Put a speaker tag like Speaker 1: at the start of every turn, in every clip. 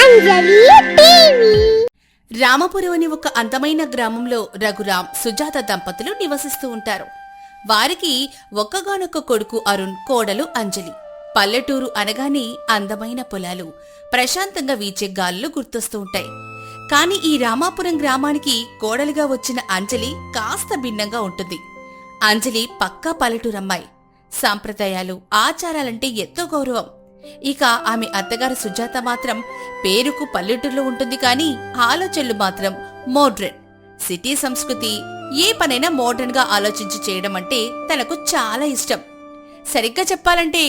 Speaker 1: అంజలి TV.
Speaker 2: Ramapuram అని ఒక అందమైన గ్రామంలో రఘురాం, సుజాత దంపతులు నివసిస్తూ ఉంటారు. వారికి ఒక్కగానొక్క కొడుకు అరుణ్, కోడలు అంజలి. పల్లెటూరు అనగానే అందమైన పొలాలు, ప్రశాంతంగా వీచే గాలులు గుర్తొస్తూ ఉంటాయి. కాని ఈ రామాపురం గ్రామానికి కోడలుగా వచ్చిన అంజలి కాస్త భిన్నంగా ఉంటుంది. అంజలి పక్కా పల్లెటూరమ్మాయి. సాంప్రదాయాలు, ఆచారాలంటే ఎంతో గౌరవం. ఇక ఆమె అత్తగారు సుజాత మాత్రం పేరుకు పల్లెటూరులో ఉంటుంది కాని ఆలోచనలు మాత్రం మోడ్రన్. సిటీ సంస్కృతి, ఏ పనైనా మోడ్రన్ గా ఆలోచించి చేయడం అంటే తనకు చాలా ఇష్టం. సరిగ్గా చెప్పాలంటే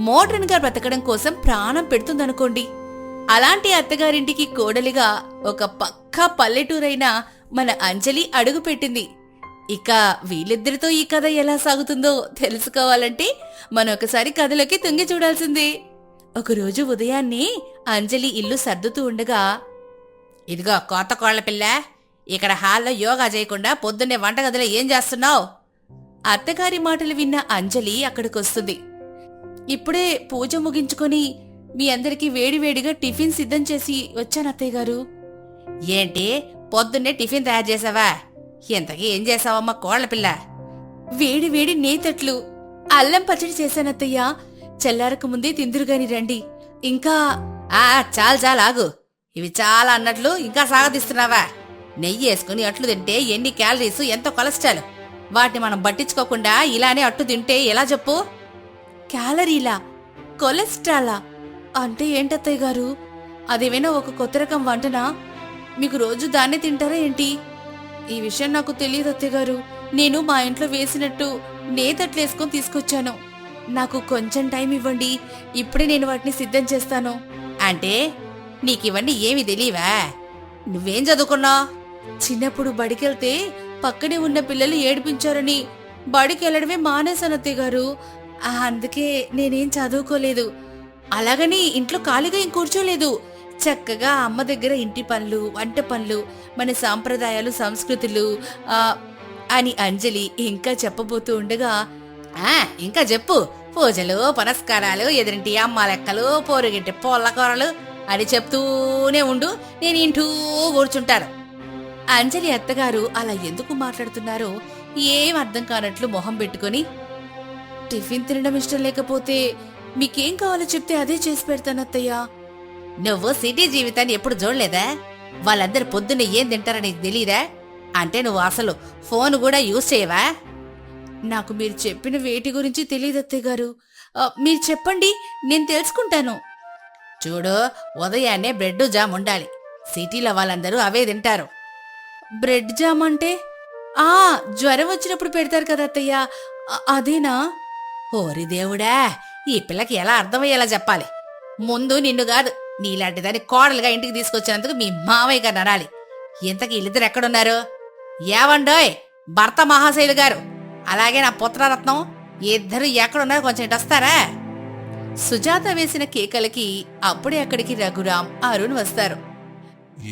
Speaker 2: మోడ్రన్ గా బ్రతకడం కోసం ప్రాణం పెడుతుందనుకోండి. అలాంటి అత్తగారింటికి కోడలిగా ఒక పక్కా పల్లెటూరైన మన అంజలి అడుగుపెట్టింది. ఇక వీళ్ళిద్దరితో ఈ కథ ఎలా సాగుతుందో తెలుసుకోవాలంటే మనం ఒకసారి కథలోకి తొంగి చూడాల్సిందే. ఒకరోజు ఉదయాన్నే అంజలి ఇల్లు సర్దుతూ ఉండగా, ఇదిగో కొత్త కోళ్ల పిల్ల, ఇక్కడ హాల్లో యోగా చేయకుండా పొద్దున్నే వంటగదిలో ఏం చేస్తున్నావు? అత్తగారి మాటలు విన్న అంజలి అక్కడికొస్తుంది. ఇప్పుడే పూజ ముగించుకొని మీ అందరికీ వేడివేడిగా టిఫిన్ సిద్ధం చేసి వచ్చాను అత్తయ్య గారు. ఏంటి, పొద్దున్నే టిఫిన్ తయారు చేసావా? ఇంతకీ ఏం చేసావమ్మా కోళ్ల పిల్ల? వేడి వేడి నేతట్లు, అల్లం పచ్చడి చేశానత్తయ్య. చల్లారకు ముందే తిందురుగాని రండి. ఇంకా చాలు ఆగు. ఇవి చాలా అన్నట్లు ఇంకా సాగదీస్తున్నావా? నెయ్యి వేసుకుని అట్లు తింటే ఎన్ని క్యాలరీస్, ఎంతో కొలెస్ట్రాల్. వాటిని మనం పట్టించుకోకుండా ఇలానే అట్టు తింటే ఎలా చెప్పు? క్యాలరీలా, కొలెస్ట్రాలా అంటే ఏంటత్తయ్య గారు? అదేమైనా ఒక కొత్త రకం వంటనా? మీకు రోజు దాన్నే తింటారా ఏంటి? ఈ విషయం నాకు తెలియదు అత్తయ్య గారు. నేను మా ఇంట్లో వేసినట్టు నేతట్లేసుకొని తీసుకొచ్చాను. నాకు కొంచెం టైం ఇవ్వండి, ఇప్పుడే నేను వాటిని సిద్ధం చేస్తాను. అంటే నీకివన్నీ ఏమి తెలియవా? నువ్వేం చదువుకున్నావు? చిన్నప్పుడు బడికెళ్తే పక్కనే ఉన్న పిల్లలు ఏడిపించారని బడికెళ్లడమే మానేశాను అత్తయ్య గారు. అందుకే నేనేం చదువుకోలేదు. అలాగని ఇంట్లో ఖాళీగా ఏం కూర్చోలేదు. చక్కగా అమ్మ దగ్గర ఇంటి పనులు, వంట పనులు, మన సాంప్రదాయాలు, సంస్కృతులు అని అంజలి ఇంకా చెప్పబోతూ ఉండగా, ఇంకా చెప్పు. పూజలు, పునస్కారాలు, ఎదురింటి అమ్మ లెక్కలు, పోరుగింటి పొల్లకూరలు అని చెప్తూనే ఉండు, నేను ఇంటూ కూర్చుంటాను. అంజలి అత్తగారు అలా ఎందుకు మాట్లాడుతున్నారో ఏం అర్థం కానట్లు మొహం పెట్టుకుని, టిఫిన్ తినడం ఇష్టం లేకపోతే మీకేం కావాలో చెప్తే అదే చేసి పెడతానత్తయ్యా. నువ్వు సిటీ జీవితాన్ని ఎప్పుడు చూడలేదా? వాళ్ళందరూ పొద్దున్నే ఏం తింటారని నీకు తెలీదా? అంటే నువ్వు అసలు ఫోన్ కూడా యూజ్ చేయవా? నాకు మీరు చెప్పిన వేటి గురించి తెలియదు అత్తయ్య గారు. మీరు చెప్పండి, నేను తెలుసుకుంటాను. చూడు, ఉదయాన్నే బ్రెడ్ జామ్ ఉండాలి. సిటీలో వాళ్ళందరూ అవే తింటారు. బ్రెడ్ జామ్ అంటే జ్వరం వచ్చినప్పుడు పెడతారు కదా అత్తయ్య, అదేనా? ఓరి దేవుడా, ఈ పిల్లకి ఎలా అర్థమయ్యేలా చెప్పాలి? ముందు నిన్ను కాదు, నీలాంటి దాన్ని కోడలుగా ఇంటికి తీసుకొచ్చినందుకు మీ మావయ్య గారు అనాలి. ఇంతకీ వీళ్ళిద్దరు ఎక్కడున్నారు? ఏవండోయ్ భర్త మహాశైలు గారు, అలాగే నా పుత్రరత్నం, ఇద్దరు ఎక్కడున్నారో కొంచెం ఇటు వస్తారా? సుజాత వేసిన కేకలకి అప్పుడే అక్కడికి రఘురాం, అరుణ్ వస్తారు.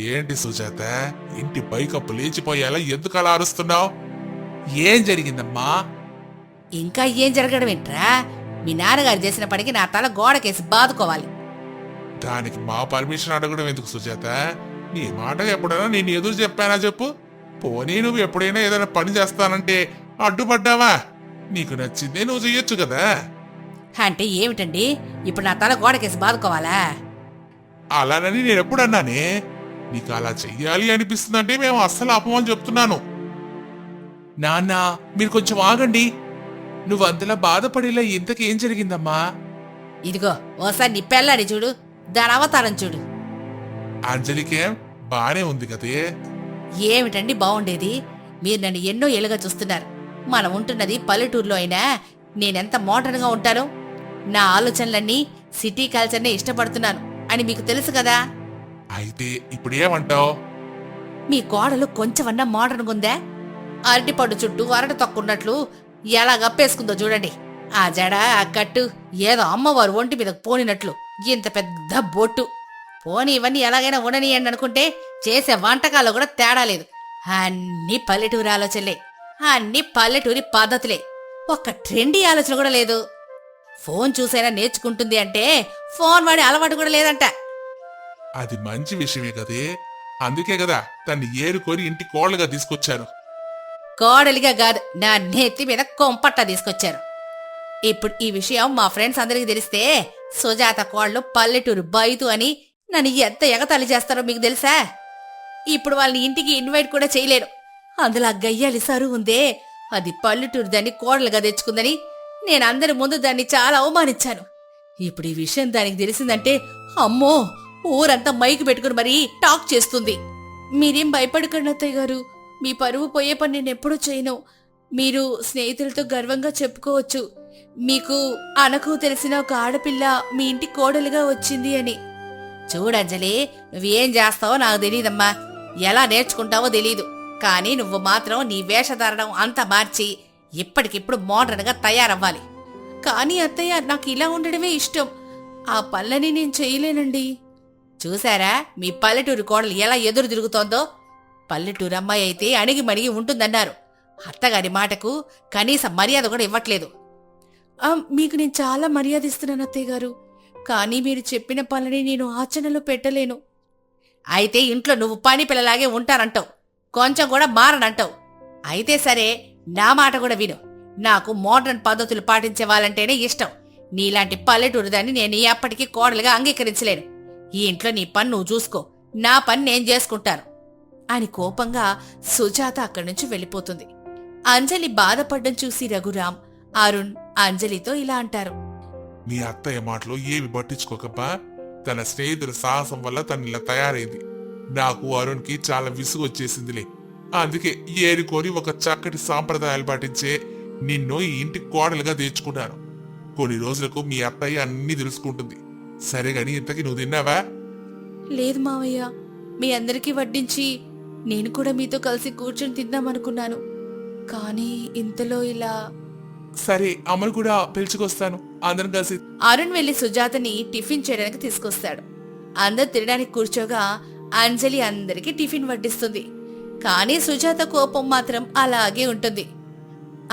Speaker 3: ఏంటి సుజాత, ఇంటి పైకప్పు లేచిపోయేలా ఎందుకు అలా అరుస్తున్నావు? ఏం జరిగిందమ్మా?
Speaker 2: ఇంకా ఏం జరగడం ఏంట్రా? మీ నాన్నగారు చేసిన పనికి నా తల గోడకేసి బాదుకోవాలి.
Speaker 3: దానికి మా పర్మిషన్ అడగడం ఎందుకు సుజాత? నీ మాటగా ఎప్పుడైనా నేను ఎదురు చెప్పానా చెప్పు? పోనీ నువ్వు ఎప్పుడైనా ఏదైనా పని చేస్తానంటే అడ్డుపడ్డావా? నీకు నచ్చిందే నువ్వు చెయ్యొచ్చు కదా.
Speaker 2: అంటే ఏమిటండి, ఇప్పుడు నా తల గోడకేసి బాదుకోవాలా?
Speaker 3: అలానని నేను ఎప్పుడు అన్నానే? నీకు అలా చెయ్యాలి అనిపిస్తుందంటే మేము అస్సలు అపమని చెప్తున్నాను. నాన్న, మీరు కొంచెం ఆగండి. నువ్వు అంతలా బాధపడేలా ఇంతకేం జరిగిందమ్మా?
Speaker 2: ఇదిగో ఓసారి నీ పెళ్ళాడి చూడు, దాని అవతారం చూడు.
Speaker 3: అంజలికేం బానే ఉంది కదే.
Speaker 2: ఏమిటండి బాగుండేది? మీరు నన్ను ఎన్నో ఏళ్ళుగా చూస్తున్నారు. మనం ఉంటున్నది పల్లెటూరులో అయినా నేనెంత మోడర్న్గా ఉంటానో, నా ఆలోచనలన్నీ సిటీ కల్చర్నే ఇష్టపడుతున్నాను అని మీకు తెలుసు కదా.
Speaker 3: అయితే ఇప్పుడేమంటావు?
Speaker 2: మీ కోడలు కొంచెమన్నా మోడర్న్గా ఉందా? అరటిపండు చుట్టూ అరటి తొక్కున్నట్లు ఎలా గప్పేసుకుందో చూడండి. ఆ జడ, ఆ కట్టు ఏదో అమ్మవారు ఒంటి మీద పోనినట్లు ఇంత పెద్ద బొట్టు. పోనీ ఇవన్నీ ఎలాగైనా ఉండనియండి అనుకుంటే చేసే వంటకాల్లో కూడా తేడా లేదు. అన్ని పల్లెటూరి ఆలోచనలే, అన్ని పల్లెటూరి పద్ధతులే. ఒక్క ట్రెండీ ఆలోచన కూడా లేదు. ఫోన్ చూసైనా నేర్చుకుంటుంది అంటే ఫోన్ వాడే అలవాటు కూడా లేదంట.
Speaker 3: అది మంచి విషయమే కదే. అందుకే కదా తన్ని ఏరుకొని ఇంటి కోళ్ళగా తీసుకొచ్చాను.
Speaker 2: కోడలిగా కాదు, నా నెత్తి మీద కొంపట్ట తీసుకొచ్చారు. ఇప్పుడు ఈ విషయం మా ఫ్రెండ్స్ అందరికి తెలిస్తే సుజాత కోళ్ళు పల్లెటూరు బయతు అని నన్ను ఎంత ఎగతాళి చేస్తారో మీకు తెలుసా? ఇప్పుడు వాళ్ళని ఇంటికి ఇన్వైట్ కూడా చేయలేరు. అందులో ఆ గయ్యాలి సరు ఉందే, అది పల్లెటూరు దాన్ని కోడలుగా తెచ్చుకుందని నేను అందరి ముందు దాన్ని చాలా అవమానించాను. ఇప్పుడు ఈ విషయం దానికి తెలిసిందంటే అమ్మో, ఊరంతా మైకు పెట్టుకుని మరీ టాక్ చేస్తుంది. మీరేం భయపడకండి అత్తయ్య గారు, మీ పరువు పోయే పని నేనెప్పుడూ చేయను. మీరు స్నేహితులతో గర్వంగా చెప్పుకోవచ్చు, మీకు అనకు తెలిసిన ఒక ఆడపిల్ల మీ ఇంటి కోడలుగా వచ్చింది అని. చూడంజలి, నువ్వేం చేస్తావో నాకు తెలియదమ్మా, ఎలా నేర్చుకుంటావో తెలీదు. కానీ నువ్వు మాత్రం నీ వేషధారణం అంతా మార్చి ఇప్పటికిప్పుడు మోడర్న్గా తయారవ్వాలి. కానీ అత్తయ్య, నాకు ఇలా ఉండడమే ఇష్టం. ఆ పనులని నేను చేయలేనండి. చూసారా మీ పల్లెటూరు కోడలు ఎలా ఎదురు తిరుగుతోందో? పల్లెటూరు అమ్మాయి అయితే అణిగి మణిగి ఉంటుందన్నారు. అత్తగారి మాటకు కనీస మర్యాద కూడా ఇవ్వట్లేదు. మీకు నేను చాలా మర్యాద ఇస్తున్నాను అత్తయ్య గారు, కానీ మీరు చెప్పిన పనులని నేను ఆచరణలో పెట్టలేను. అయితే ఇంట్లో నువ్వు పని పిల్లలాగే ఉంటానంటావు, కొంచెం కూడా మారనంటావు. అయితే సరే, నా మాట కూడా విను. నాకు మోడర్న్ పద్ధతులు పాటించే వాళ్ళంటేనే ఇష్టం. నీలాంటి పల్లెటూరు దాన్ని నేను ఎప్పటికీ కోడలుగా అంగీకరించలేను. ఈ ఇంట్లో నీ పని నువ్వు చూసుకో, నా పని నేను చేసుకుంటాను అని కోపంగా సుజాత అక్కడి నుంచి వెళ్ళిపోతుంది. అంజలి బాధపడ్డం చూసి రఘురాం, అరుణ్ అంజలితో ఇలా అంటారు.
Speaker 3: మీ అత్తయ్య మాటలో ఏమి పట్టించుకోకబ్బా. తన స్నేహితుల సాహసం వల్ల తను ఇలా తయారైంది. నాకు అరుణ్కి చాలా విసుగు వచ్చేసిందిలే. అందుకే ఏరుకొని ఒక చక్కటి సాంప్రదాయాలు పాటించే నిన్ను ఈ ఇంటి కోడలుగా తెచ్చుకున్నాను. కొన్ని రోజులకు మీ అత్తయ్య అన్నీ తెలుసుకుంటుంది. సరేగాని ఇంతకీ నువ్వు తిన్నావా?
Speaker 2: లేదు మావయ్య, మీ అందరికీ వడ్డించి నేను కూడా మీతో కలిసి కూర్చొని తిందామనుకున్నాను. కానీ ఇంతలో ఇలా.
Speaker 3: సరే, అమలు కూడా పిలుచుకొస్తాను, అందరం కలిసి.
Speaker 2: అరుణ్ వెళ్లి సుజాతని టిఫిన్ చేయడానికి తీసుకొస్తాడు. అందరు తినడానికి కూర్చోగా అంజలి అందరికీ టిఫిన్ వడ్డిస్తుంది. కానీ సుజాత కోపం మాత్రం అలాగే ఉంటుంది.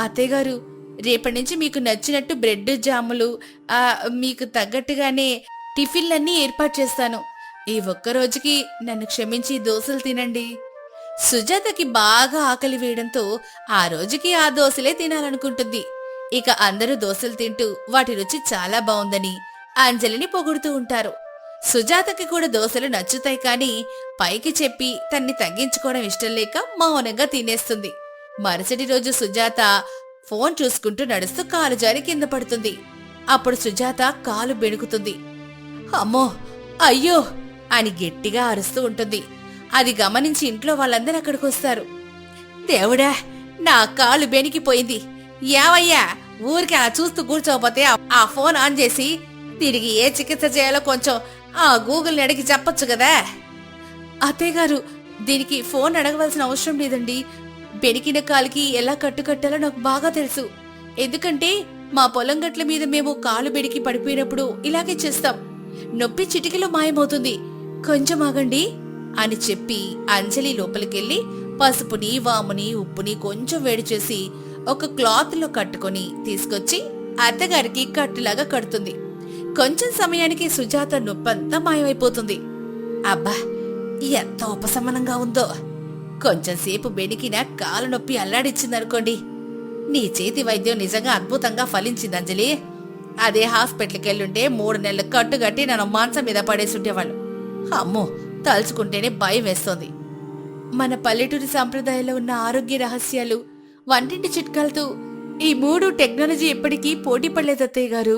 Speaker 2: అత్తయ్యగారు, రేపటి నుంచి మీకు నచ్చినట్టు బ్రెడ్ జాములు, మీకు తగ్గట్టుగానే టిఫిన్లన్నీ ఏర్పాటు చేస్తాను. ఈ ఒక్కరోజుకి నన్ను క్షమించి దోశలు తినండి. సుజాతకి బాగా ఆకలి వేయడంతో ఆ రోజుకి ఆ దోశలే తినాలనుకుంటుంది. ఇక అందరూ దోశలు తింటూ వాటి రుచి చాలా బావుందని అంజలిని పొగుడుతూ ఉంటారు. సుజాతకి కూడా దోశలు నచ్చుతాయి, కానీ పైకి చెప్పి తన్ని తగ్గించుకోవడం ఇష్టం లేక మౌనంగా తినేస్తుంది. మరుసటి రోజు సుజాత ఫోన్ చూసుకుంటూ నడుస్తూ కాలు జారి కింద పడుతుంది. అప్పుడు సుజాత కాలు బెణుకుతుంది. అమ్మో, అయ్యో అని గట్టిగా అరుస్తూ ఉంటుంది. అది గమనించి ఇంట్లో వాళ్ళందరూ అక్కడికొస్తారు. దేవుడా, నా కాలు బెణికిపోయింది. ఏవయ్యా, ఊరికి అలా చూస్తూ కూర్చోకపోతే ఆ ఫోన్ ఆన్ చేసి తిరిగి ఏ చికిత్స చేయాలో కొంచెం ఆ గూగుల్ని అడిగి చెప్పొచ్చు కదా. అత్తయ్య గారు, దీనికి ఫోన్ అడగవలసిన అవసరం లేదండి. బెణికిన కాలుకి ఎలా కట్టుకట్టాలో నాకు బాగా తెలుసు. ఎందుకంటే మా పొలం గట్ల మీద మేము కాలు బెడికి పడిపోయినప్పుడు ఇలాగే చేస్తాం. నొప్పి చిటికలో మాయమవుతుంది. కొంచెం ఆగండి అని చెప్పి అంజలి లోపలికెళ్లి పసుపుని, వాముని, ఉప్పుని కొంచెం వేడి చేసి ఒక క్లాత్ లో కట్టుకుని తీసుకొచ్చి అత్తగారికి కట్టులాగా కడుతుంది. కొంచెం సమయానికి సుజాత నొప్పంతా మాయమైపోతుంది. అబ్బా, ఎంత ఉపశమనంగా ఉందో. కొంచెం సేపు బెణికిన కాలు నొప్పి అల్లాడిచ్చిందనుకోండి. నీ చేతి వైద్యం నిజంగా అద్భుతంగా ఫలించింది అంజలి. అదే హాస్పిటల్కి వెళ్ళుంటే 3 నెలలు కట్టుగట్టి నన్ను మంచం మీద పడేసుంటేవాళ్ళు. అమ్మో, తలుచుకుంటేనే భయం వేస్తోంది. మన పల్లెటూరి సాంప్రదాయంలో ఉన్న ఆరోగ్య రహస్యాలు, వంటింటి చిట్కాలతో ఈ 3 టెక్నాలజీ ఎప్పటికీ పోటీ పడలేదు అత్తయ్య గారు.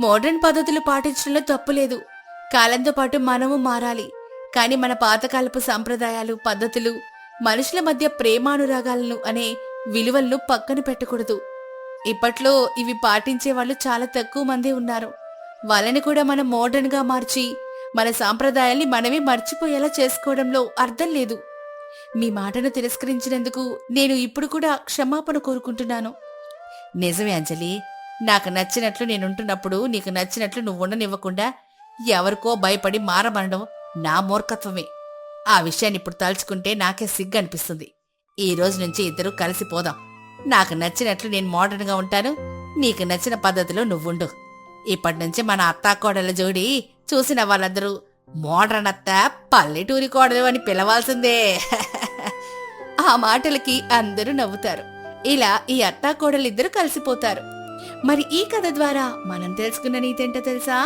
Speaker 2: మోడర్న్ పద్ధతులు పాటించడంలో తప్పులేదు. కాలంతో పాటు మనము మారాలి. కానీ మన పాతకాలపు సాంప్రదాయాలు, పద్ధతులు, మనుషుల మధ్య ప్రేమానురాగాలను అనే విలువలను పక్కన పెట్టకూడదు. ఇప్పట్లో ఇవి పాటించే వాళ్ళు చాలా తక్కువ మందే ఉన్నారు. వాళ్ళని కూడా మనం మోడర్న్ గా మార్చి మన సాంప్రదాయాల్ని మనమే మర్చిపోయేలా చేసుకోవడంలో అర్థం లేదు. మీ మాటను తిరస్కరించినందుకు నేను ఇప్పుడు కూడా క్షమాపణ కోరుకుంటున్నాను. నిజమే అంజలి, నాకు నచ్చినట్లు నేనుంటున్నప్పుడు నీకు నచ్చినట్లు నువ్వు ఉండనివ్వకుండా ఎవరికో భయపడి మారమనడం నా మూర్ఖత్వమే. ఆ విషయాన్ని ఇప్పుడు తలుచుకుంటే నాకే సిగ్గు అనిపిస్తుంది. ఈ రోజు నుంచి ఇద్దరు కలిసిపోదాం. నాకు నచ్చినట్లు నేను మోడర్న్ గా ఉంటాను, నీకు నచ్చిన పద్ధతిలో నువ్వుండు. ఇప్పటి నుంచి మన అత్తాకోడల జోడి చూసిన వాళ్ళందరూ మోడ్రన్ అత్త పల్లెటూరి కోడలు అని పిలవాల్సిందే. ఆ మాటలకి అందరూ నవ్వుతారు. ఇలా ఈ అత్తా కోడలిద్దరూ కలిసిపోతారు. మరి ఈ కథ ద్వారా మనం తెలుసుకున్న నీతేంటో తెలుసా?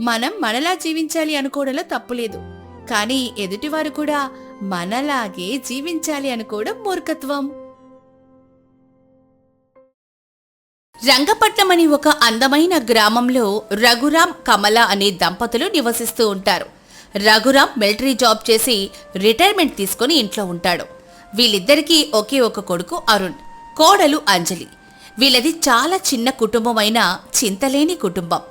Speaker 2: మనం మనలా జీవించాలి అనుకోవడంలో తప్పులేదు, కానీ ఎదుటివారు కూడా మనలాగే జీవించాలి అనుకోవడం మూర్ఖత్వం. రంగపట్నం అని ఒక అందమైన గ్రామంలో రఘురాం, కమల అనే దంపతులు నివసిస్తూ ఉంటారు. రఘురాం మిలిటరీ జాబ్ చేసి రిటైర్మెంట్ తీసుకుని ఇంట్లో ఉంటాడు. వీళ్ళిద్దరికీ ఒకే ఒక కొడుకు అరుణ్, కోడలు అంజలి. వీళ్ళది చాలా చిన్న కుటుంబమైన చింతలేని కుటుంబం.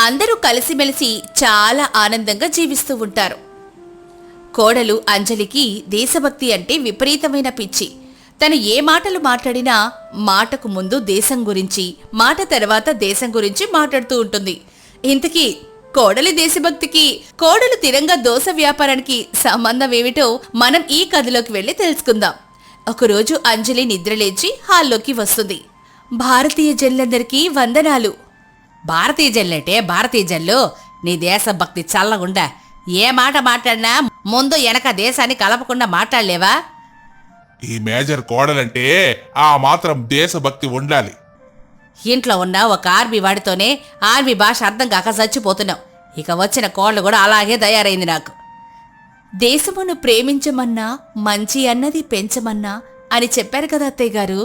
Speaker 2: అందరూ కలిసిమెలిసి చాలా ఆనందంగా జీవిస్తూ ఉంటారు. కోడలు అంజలికి దేశభక్తి అంటే విపరీతమైన పిచ్చి. తను ఏ మాటలు మాట్లాడినా మాటకు ముందు దేశం గురించి, మాట తర్వాత దేశం గురించి మాట్లాడుతూ ఉంటుంది. ఇంతకీ కోడలి దేశభక్తికి, కోడలు తిరంగా దోశ వ్యాపారానికి సంబంధం ఏమిటో మనం ఈ కథలోకి వెళ్ళి తెలుసుకుందాం. ఒకరోజు అంజలి నిద్రలేచి హాల్లోకి వస్తుంది. భారతీయ జనులందరికీ వందనాలు. భారతీయ జనులంటే భారతీయ జనులు, నీ దేశభక్తి చల్లగుండా. ఏ మాట మాట్లాడినా ముందు వెనక దేశాన్ని కలపకుండా మాట్లాడలేవా?
Speaker 3: ఈ మేజర్ కోడలంటే ఆ మాత్రం దేశభక్తి ఉండాలి.
Speaker 2: ఇంట్లో ఉన్న ఒక ఆర్మీ వాడితోనే ఆర్మీ భాష అర్థం కాక చచ్చిపోతున్నావు. ఇక వచ్చిన కోళ్ళు కూడా అలాగే తయారైంది నాకు. దేశమును ప్రేమించమన్నా, మంచి అన్నది పెంచమన్నా అని చెప్పారు కదా అత్తయ్య గారు.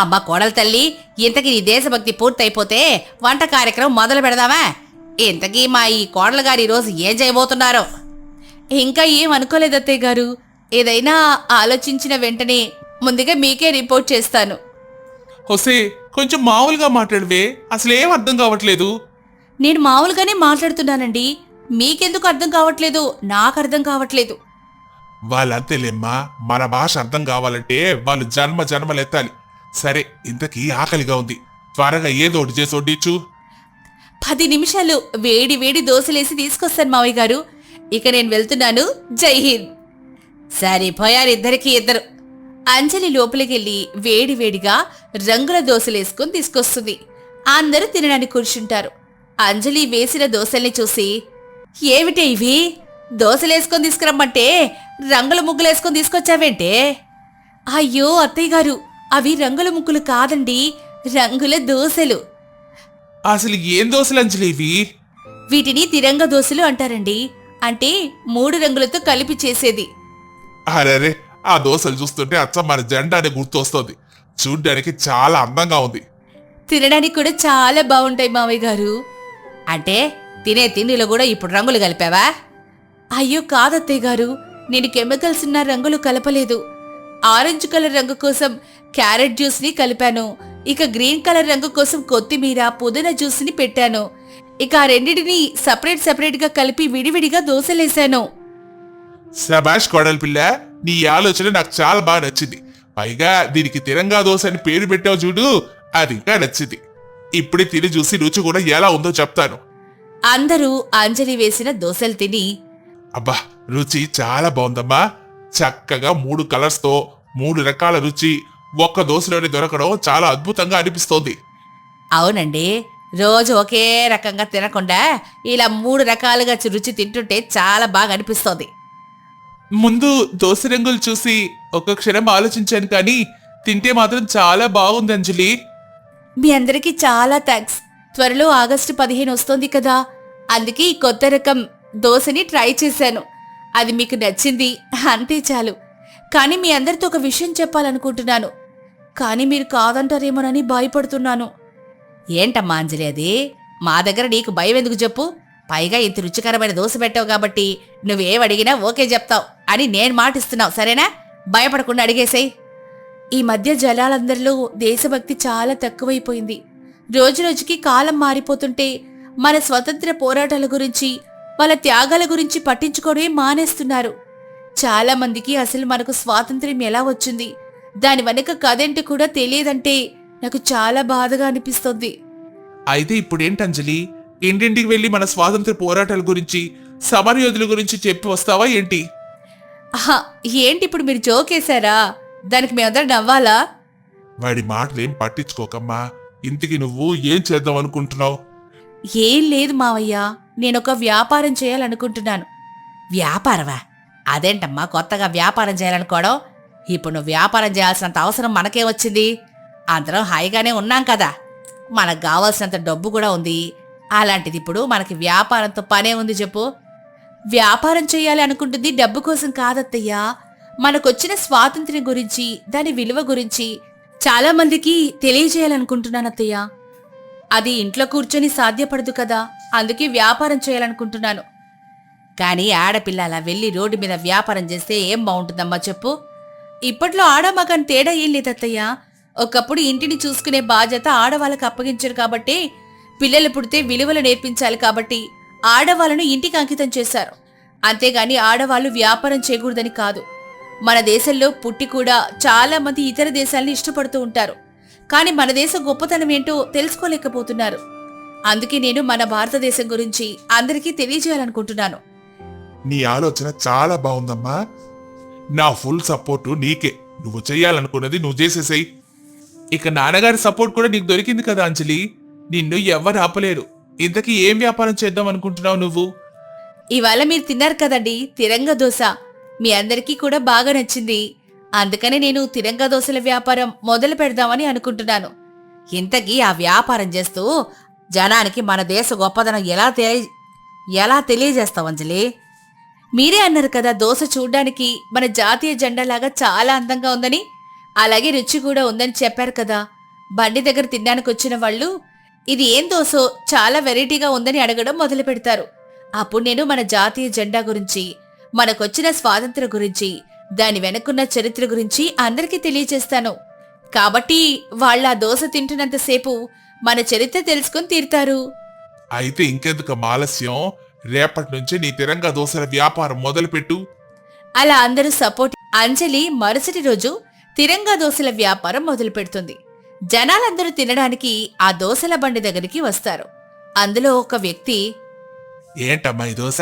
Speaker 2: అమ్మ కోడల తల్లి, ఇంతకీ నీ దేశభక్తి పూర్తయిపోతే వంట కార్యక్రమం మొదలు పెడదామా? ఇంతకీ మా ఈ కోడలు గారు ఈరోజు ఏం చేయబోతున్నారో? ఇంకా ఏం అనుకోలేదు అత్తయ్య గారు. ఏదైనా ఆలోచించిన వెంటనే ముందుగా మీకే రిపోర్ట్ చేస్తాను.
Speaker 3: హొసే, కొంచెం మామూలుగా మాట్లాడవే, అసలేం అర్థం కావట్లేదు.
Speaker 2: నేను మామూలుగానే మాట్లాడుతున్నానండి. మీకెందుకు అర్థం కావట్లేదు? నాకు అర్థం కావట్లేదు.
Speaker 3: వాళ్ళంతేలేమ్మా, మన భాష అర్థం కావాలంటే వాళ్ళు జన్మ జన్మలెత్తాలి. సరే, ఇంతకీ ఆకలిగా ఉంది, త్వరగా ఏదో ఒకటి చేసి వడ్డించు.
Speaker 2: 10 నిమిషాలు వేడి వేడి దోశలేసి తీసుకొస్తాను మావయ్య గారు. ఇక నేను వెళ్తున్నాను. జై హింద్. సరిపోయారు ఇద్దరికి ఇద్దరు. అంజలి లోపలికెళ్ళి వేడి వేడిగా రంగుల దోశలేసుకుని తీసుకొస్తుంది. అందరూ తినడానికి కూర్చుంటారు. అంజలి వేసిన దోశల్ని చూసి, ఏమిటే ఇవి? దోశలేసుకొని తీసుకురమ్మంటే రంగుల ముగ్గులేసుకొని తీసుకొచ్చావేంటే? అయ్యో అత్తయ్య గారు, అవి రంగుల ముగ్గులు కాదండి, రంగుల దోశలు.
Speaker 3: అసలు ఏం దోశలు అంజలి ఇవి?
Speaker 2: వీటిని తిరంగ దోశలు అంటారండి. అంటే 3 రంగులతో కలిపి చేసేది.
Speaker 3: అరే, ఆ దోశలు చూస్తుంటే అచ్చం మన జెండానే గుర్తొస్తుంది. చూడ్డానికి చాలా అందంగా ఉంది.
Speaker 2: తినడానికి కూడా చాలా బాగుంటాయి మావయ్య గారు. అంటే తినే తిండిలో కూడా ఇప్పుడు రంగులు కలిపావా? అయ్యో కాదత్తయ్య గారు, నేను కెమికల్స్ ఉన్న రంగులు కలపలేదు. ఆరెంజ్ కలర్ రంగు కోసం క్యారెట్ జ్యూస్ని కలిపాను. ఇక గ్రీన్ కలర్ రంగు కోసం కొత్తిమీర, పుదీనా జ్యూస్ని పెట్టాను. ఇక ఆ రెండింటిని సపరేట్ గా కలిపి విడివిడిగా దోశలేశాను.
Speaker 3: శభాష్ కోడలి పిల్ల, నీ ఆలోచన నాకు చాలా బాగా నచ్చింది. పైగా దీనికి తిరంగా దోశ అని పేరు పెట్టావు చూడు, అది ఇంకా నచ్చింది. ఇప్పుడే తిని చూసి రుచి కూడా ఎలా ఉందో చెప్తాను.
Speaker 2: అందరూ అంజలి వేసిన దోశలు తిని,
Speaker 3: అబ్బా, రుచి చాలా బాగుందమ్మా. చక్కగా 3 కలర్స్ తో 3 రకాల రుచి ఒక్క దోశలోనే దొరకడం చాలా అద్భుతంగా అనిపిస్తోంది.
Speaker 2: అవునండి, రోజు ఒకే రకంగా తినకుండా ఇలా 3 రకాలుగా రుచి తింటుంటే చాలా బాగా అనిపిస్తోంది.
Speaker 3: ముందు దోశ రంగులు చూసి ఒక క్షణం ఆలోచించాను, కానీ తింటే మాత్రం చాలా బాగుంది అంజలి.
Speaker 2: మీ అందరికీ చాలా థ్యాంక్స్. త్వరలో ఆగస్టు 15 వస్తోంది కదా, అందుకే ఈ కొత్త రకం దోశని ట్రై చేశాను. అది మీకు నచ్చింది, అంతే చాలు. కానీ మీ అందరితో ఒక విషయం చెప్పాలనుకుంటున్నాను, కానీ మీరు కాదంటారేమోనని భయపడుతున్నాను. ఏంటమ్మా అంజలి అది? మా దగ్గర నీకు భయం ఎందుకు చెప్పు? పైగా ఇంత రుచికరమైన దోశ పెట్టావు కాబట్టి నువ్వేమడిగినా ఓకే చెప్తావు అని నేను మాటిస్తున్నావు, సరేనా? భయపడకుండా అడిగేసేయ్. ఈ మధ్య జనాలందరిలో దేశభక్తి చాలా తక్కువైపోయింది. రోజురోజుకి కాలం మారిపోతుంటే మన స్వతంత్ర పోరాటాల గురించి, వాళ్ళ త్యాగాల గురించి పట్టించుకోవడమే మానేస్తున్నారు. చాలా మందికి అసలు మనకు స్వాతంత్ర్యం ఎలా వచ్చింది, దాని వెనుక కథేంటి కూడా తెలియదంటే నాకు చాలా బాధగా అనిపిస్తుంది.
Speaker 3: అయితే ఇప్పుడేంటి అంజలి, ఇంటింటికి వెళ్ళి మన స్వాతంత్ర పోరాటాల గురించి, సమరయోధుల గురించి చెప్పి వస్తావా ఏంటి?
Speaker 2: ఆహా, ఏంటి ఇప్పుడు మీరు జోకేశారా? దానికి మేమందరం నవ్వాలా?
Speaker 3: వాడి మాటలేం పట్టించుకోకమ్మా. ఇంటికి నువ్వు ఏం చేద్దాం అనుకుంటున్నావు?
Speaker 2: ఏం లేదు మావయ్య, నేనొక వ్యాపారం చేయాలనుకుంటున్నాను. వ్యాపారమా? అదేంటమ్మా కొత్తగా వ్యాపారం చేయాలనుకోవడం? ఇప్పుడు నువ్వు వ్యాపారం చేయాల్సినంత అవసరం మనకే వచ్చింది. అందరం హాయిగానే ఉన్నాం కదా, మనకు కావాల్సినంత డబ్బు కూడా ఉంది. అలాంటిది ఇప్పుడు మనకి వ్యాపారంతో పనే ఉంది చెప్పు? వ్యాపారం చేయాలి అనుకుంటుంది డబ్బు కోసం కాదత్తయ్యా, మనకొచ్చిన స్వాతంత్ర్యం గురించి, దాని విలువ గురించి చాలా మందికి తెలియజేయాలనుకుంటున్నానత్తయ్య. అది ఇంట్లో కూర్చొని సాధ్యపడదు కదా, అందుకే వ్యాపారం చేయాలనుకుంటున్నాను. కానీ ఆడపిల్ల అలా వెళ్ళి రోడ్డు మీద వ్యాపారం చేస్తే ఏం బాగుంటుందమ్మా చెప్పు? ఇప్పట్లో ఆడమగని తేడా ఏం లేదత్తయ్య. ఒకప్పుడు ఇంటిని చూసుకునే బాధ్యత ఆడవాళ్ళకు అప్పగించారు కాబట్టి, పిల్లలు పుడితే విలువలు నేర్పించాలి కాబట్టి ఆడవాళ్ళను ఇంటికి అంకితం చేశారు. అంతేగాని ఆడవాళ్లు వ్యాపారం చేయకూడదని కాదు. మన దేశంలో పుట్టి కూడా చాలా మంది ఇతర దేశాలని ఇష్టపడుతూ ఉంటారు, కానీ మన దేశ గొప్పతనం ఏంటో తెలుసుకోలేకపోతున్నారు. అందుకే నేను మన భారతదేశం గురించి అందరికీ తెలియజేయాలనుకుంటున్నాను.
Speaker 3: నీ ఆలోచన చాలా బాగుందమ్మా. నా ఫుల్ సపోర్టు నీకే. నువ్వు చెయ్యాలనుకున్నది నువ్వు చేసేసేయి. ఇక నాన్నగారి సపోర్ట్ కూడా నీకు దొరికింది కదా అంజలి, నిన్ను ఎవ్వరు ఆపలేరు. ఇంతకీ ఏం వ్యాపారం చేద్దాం అనుకుంటున్నావు నువ్వు?
Speaker 2: ఇవాళ మీరు తిన్నారు కదండి తిరంగ దోశ, మీ అందరికీ కూడా బాగా నచ్చింది. అందుకనే నేను తిరంగ దోశల వ్యాపారం మొదలు పెడదామని అనుకుంటున్నాను. ఇంతకీ ఆ వ్యాపారం చేస్తూ జనానికి మన దేశ గొప్పదనం ఎలా తెలియజేస్తావు అంజలి? మీరే అన్నారు కదా దోశ చూడ్డానికి మన జాతీయ జెండాలాగా చాలా అందంగా ఉందని, అలాగే రుచి కూడా ఉందని చెప్పారు కదా. బండి దగ్గర తినడానికి వచ్చిన వాళ్ళు ఇది ఏం దోశో చాలా వెరైటీగా ఉందని అడగడం మొదలు పెడతారు. అప్పుడు నేను మన జాతీయ జెండా గురించి, మనకొచ్చిన స్వాతంత్ర్యం గురించి, దాని వెనకున్న చరిత్ర గురించి అందరికీ తెలియజేస్తాను. కాబట్టి వాళ్ళ దోశ తింటున్నంతసేపు మన చరిత్ర తెలుసుకుని తీరుతారు.
Speaker 3: అయితే ఇంకెందుకు ఆలస్యం, రేపటి నుంచి నీ తిరంగా దోశల వ్యాపారం మొదలుపెట్టు.
Speaker 2: అలా అందరూ సపోర్ట్. అంజలి మరుసటి రోజు తిరంగా దోశల వ్యాపారం మొదలు పెడుతుంది. జనాలందరూ తినడానికి ఆ దోశల బండి దగ్గరికి వస్తారు. అందులో ఒక వ్యక్తి,
Speaker 3: ఏంటమ్మా ఈ దోశ?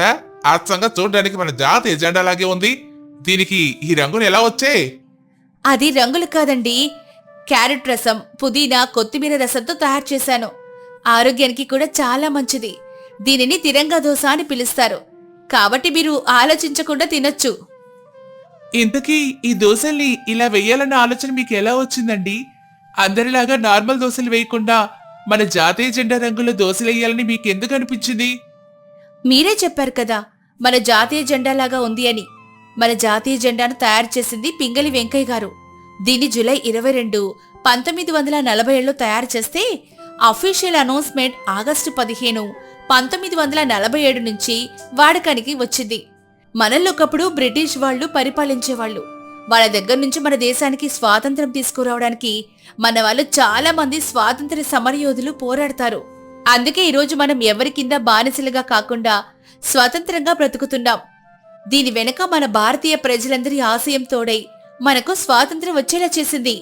Speaker 3: అచ్చంగా చూడడానికి మన జాతీయ జెండాలాగే ఉంది. దీనికి ఈ రంగులు ఎలా వచ్చాయి?
Speaker 2: అది రంగులు కాదండి, క్యారెట్ రసం, పుదీనా, కొత్తిమీర రసంతో తయారు చేశాను. ఆరోగ్యానికి కూడా చాలా మంచిది. దీనిని తిరంగా దోశ అని పిలుస్తారు. కాబట్టి మీరు ఆలోచించకుండా తినొచ్చు.
Speaker 3: ఇంతకీ ఈ దోశల్ని ఇలా వెయ్యాలన్న ఆలోచన మీకు ఎలా వచ్చిందండి? అందరిలాగా నార్మల్ దోశలు వేయకుండా మన జాతీయ జెండా రంగుల దోశలు వేయాలని మీకు ఎందుకు అనిపించింది?
Speaker 2: మీరే చెప్పారు కదా మన జాతీయ జెండాలాగా ఉంది అని. మన జాతీయ జెండాను తయారు చేసింది పింగళి వెంకయ్య గారు. దీన్ని జూలై 22, 1947లో తయారు చేస్తే అఫీషియల్ అనౌన్స్మెంట్ ఆగస్టు 15, 1947 నుంచి వాడకానికి వచ్చింది. మనల్లో ఒకప్పుడు బ్రిటిష్ వాళ్లు పరిపాలించేవాళ్లు. వాళ్ళ దగ్గర నుంచి మన దేశానికి స్వాతంత్రం తీసుకురావడానికి మన వాళ్ళు చాలా మంది స్వాతంత్ర్య సమరయోధులు పోరాడతారు. అందుకే ఈరోజు మనం ఎవరి కింద బానిసలుగా కాకుండా స్వతంత్రంగా బ్రతుకుతున్నాం. దీని వెనక మన భారతీయ ప్రజలందరి ఆశయం తోడై మనకు స్వాతంత్ర్యం వచ్చేలా చేసింది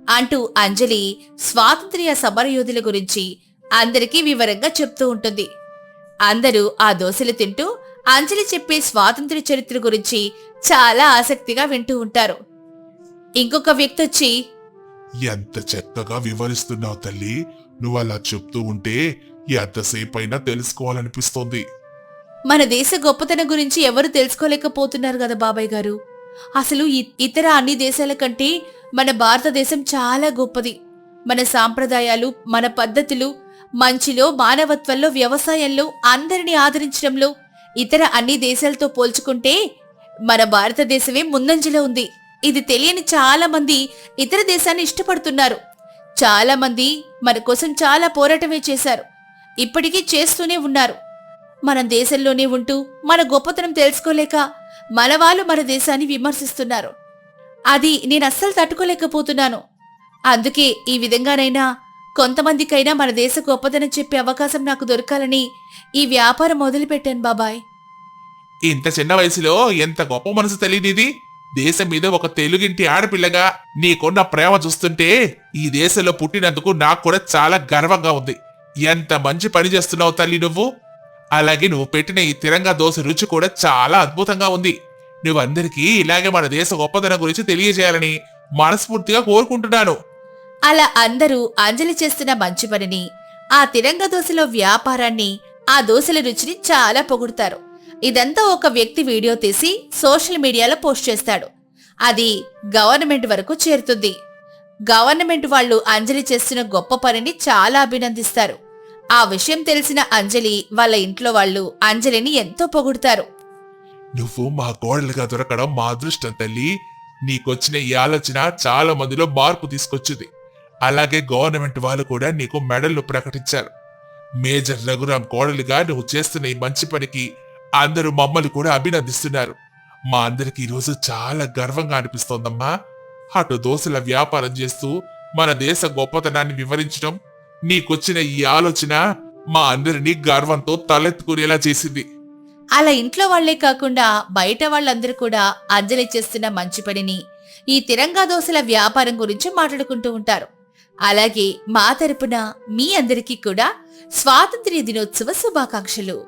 Speaker 2: అంటూ అంజలి స్వాతంత్ర్య సమరయోధుల గురించి అందరికీ వివరంగా చెప్తూ ఉంటుంది. అందరూ ఆ దోశలు తింటూ అంజలి చెప్పే స్వాతంత్ర్య చరిత్ర గురించి చాలా ఆసక్తిగా వింటూ ఉంటారు. ఇంకొక వ్యక్తి వచ్చి,
Speaker 3: ఎంత చక్కగా వివరిస్తున్నావు తల్లి. నువ్వు అలా చెప్తూ ఉంటే ఎంతసేపైనా తెలుసుకోవాలనిపిస్తోంది.
Speaker 2: మన దేశ గొప్పతనం గురించి ఎవరు తెలుసుకోలేకపోతున్నారు కదా బాబాయ్ గారు. అసలు ఇతర అన్ని దేశాల కంటే మన భారతదేశం చాలా గొప్పది. మన సాంప్రదాయాలు, మన పద్ధతులు, మంచిలో, మానవత్వంలో, వ్యవసాయంలో, అందరినీ ఆదరించడంలో ఇతర అన్ని దేశాలతో పోల్చుకుంటే మన భారతదేశమే ముందంజలో ఉంది. ఇది తెలియని చాలా మంది ఇతర దేశాన్ని ఇష్టపడుతున్నారు. చాలా మంది మన కోసం చాలా పోరాటమే చేశారు, ఇప్పటికీ చేస్తూనే ఉన్నారు. మన దేశంలోనే ఉంటూ మన గొప్పతనం తెలుసుకోలేక మన వాళ్ళు మన దేశాన్ని విమర్శిస్తున్నారు. అది నేను అస్సలు తట్టుకోలేకపోతున్నాను. అందుకే ఈ విధంగానైనా కొంతమందికైనా మన దేశ గొప్పతనం చెప్పే అవకాశం నాకు దొరకాలని ఈ వ్యాపారం మొదలుపెట్టాను బాబాయ్.
Speaker 3: ఇంత చిన్న వయసులో ఎంత గొప్ప మనసు తెలియనిది. దేశం మీద ఒక తెలుగింటి ఆడపిల్లగా నీకున్న ప్రేమ చూస్తుంటే ఈ దేశంలో పుట్టినందుకు నాకు కూడా చాలా గర్వంగా ఉంది. ఎంత మంచి పని చేస్తున్నావు తల్లి నువ్వు. అలాగే నువ్వు పెట్టిన ఈ తిరంగా దోశ రుచి కూడా చాలా అద్భుతంగా ఉంది. నువ్వందరికీ ఇలాగే మన దేశ గొప్పదనం గురించి తెలియజేయాలని మనస్ఫూర్తిగా కోరుకుంటున్నాను.
Speaker 2: అలా అందరూ అంజలి చేస్తున్న మంచి పనిని, ఆ తిరంగ దోశలో వ్యాపారాన్ని, ఆ దోశల రుచిని చాలా పొగుడుతారు. ఇదంతా ఒక వ్యక్తి వీడియో తీసి సోషల్ మీడియాలో పోస్ట్ చేస్తాడు. అది గవర్నమెంట్ వరకు చేరుతుంది. గవర్నమెంట్ వాళ్ళు అంజలి చేస్తున్న గొప్ప పనిని చాలా అభినందిస్తారు. ఆ విషయం తెలిసిన అంజలి వాళ్ళ ఇంట్లో వాళ్ళు అంజలిని ఎంతో పొగుడుతారు.
Speaker 3: నువ్వు మా కోడలుగా దొరకడం మా అదృష్టం తల్లి. నీకొచ్చిన ఈ ఆలోచన చాలా మందిలో మార్పు తీసుకొచ్చింది. అలాగే గవర్నమెంట్ వాళ్ళు కూడా నీకు మెడల్ను ప్రకటించారు. మేజర్ రఘురాం కోడలుగా నువ్వు చేస్తున్న ఈ మంచి పనికి అందరూ మమ్మల్ని కూడా అభినందిస్తున్నారు. మా అందరికి ఈరోజు చాలా గర్వంగా అనిపిస్తోందమ్మా. అటు దోశల వ్యాపారం చేస్తూ మన దేశ గొప్పతనాన్ని వివరించడం, నీకొచ్చిన ఈ ఆలోచన మా అందరినీ గర్వంతో తలెత్తుకునేలా చేసింది.
Speaker 2: అలా ఇంట్లో వాళ్లే కాకుండా బయట వాళ్ళందరూ కూడా అంజలి చేస్తున్న మంచి పనిని, ఈ తిరంగా దోశల వ్యాపారం గురించి మాట్లాడుకుంటూ ఉంటారు. అలాగే మా తరపున మీ అందరికీ కూడా స్వాతంత్ర్య దినోత్సవ శుభాకాంక్షలు.